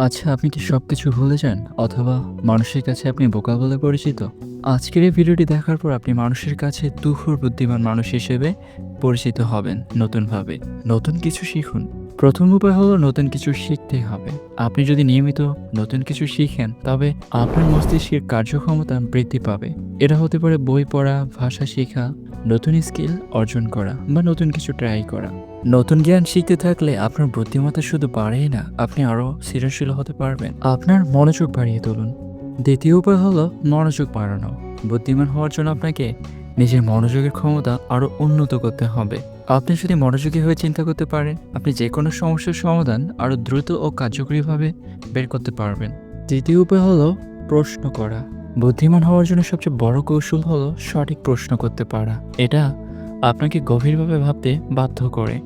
আচ্ছা, আপনি কি সবকিছু ভুলে যান? অথবা মানুষের কাছে আপনি বোকা বলে পরিচিত? আজকের এই ভিডিওটি দেখার পর আপনি মানুষের কাছে তুখোড় বুদ্ধিমান মানুষ হিসেবে পরিচিত হবেন নতুনভাবে। নতুন কিছু শিখুন। প্রথম উপায় হলো নতুন কিছু শিখতেই হবে। আপনি যদি নিয়মিত নতুন কিছু শিখেন, তবে আপনার মস্তিষ্কের কার্যক্ষমতা বৃদ্ধি পাবে। এটা হতে পারে বই পড়া, ভাষা শেখা, নতুন স্কিল অর্জন করা বা নতুন কিছু ট্রাই করা। নতুন জ্ঞান শিখতে থাকলে আপনার বুদ্ধিমত্তা শুধু বাড়েই না, আপনি আরও সৃজনশীল হতে পারবেন। আপনার মনোযোগ বাড়িয়ে তুলুন। দ্বিতীয় উপায় হলো মনোযোগ বাড়ানো। বুদ্ধিমান হওয়ার জন্য আপনাকে নিজের মনোযোগের ক্ষমতা আরও উন্নত করতে হবে। আপনি যদি মনোযোগী হয়ে চিন্তা করতে পারেন, আপনি যে কোনো সমস্যার সমাধান আরও দ্রুত ও কার্যকরীভাবে বের করতে পারবেন। তৃতীয় উপায় হলো প্রশ্ন করা। বুদ্ধিমান হওয়ার জন্য সবচেয়ে বড় কৌশল হলো সঠিক প্রশ্ন করতে পারা। এটা আপনাকে গভীরভাবে ভাবতে বাধ্য করে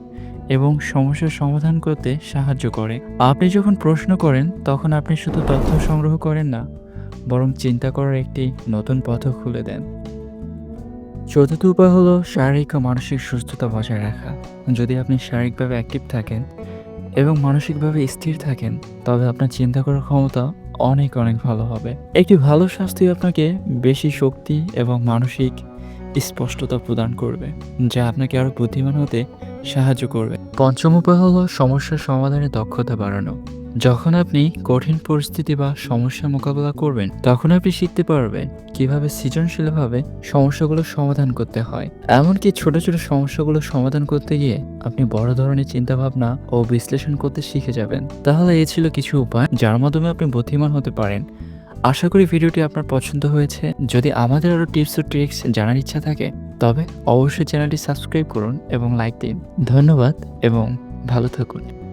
এবং সমস্যার সমাধান করতে সাহায্য করে। আপনি যখন প্রশ্ন করেন, তখন আপনি শুধু তথ্য সংগ্রহ করেন না, বরং চিন্তা করার একটি নতুন পথও খুলে দেন। চতুর্থ উপায় হলো শারীরিক ও মানসিক সুস্থতা বজায় রাখা। যদি আপনি শারীরিকভাবে অ্যাক্টিভ থাকেন এবং মানসিকভাবে স্থির থাকেন, তবে আপনার চিন্তা করার ক্ষমতা অনেক অনেক ভালো হবে। একটি ভালো স্বাস্থ্য আপনাকে বেশি শক্তি এবং মানসিক স্পষ্টতা প্রদান করবে, যা আপনাকে আরও বুদ্ধিমান হতে সাহায্য করবে। পঞ্চম উপায় হলো সমস্যার সমাধানে দক্ষতা বাড়ানো। যখন আপনি কঠিন পরিস্থিতি বা সমস্যা মোকাবেলা করবেন, তখন আপনি শিখতে পারবেন কিভাবে সৃজনশীলভাবে সমস্যাগুলো সমাধান করতে হয়। এমনকি ছোট ছোট সমস্যাগুলো সমাধান করতে গিয়ে আপনি বড় ধরনের চিন্তাভাবনা ও বিশ্লেষণ করতে শিখে যাবেন। তাহলে এই ছিল কিছু উপায় যার মাধ্যমে আপনি বুদ্ধিমান হতে পারেন। আশা করি ভিডিওটি আপনার পছন্দ হয়েছে। যদি আমাদের আরও টিপস ও ট্রিক্স জানার ইচ্ছা থাকে, তবে অবশ্যই চ্যানেলটি সাবস্ক্রাইব করুন এবং লাইক দিন। ধন্যবাদ এবং ভালো থাকুন।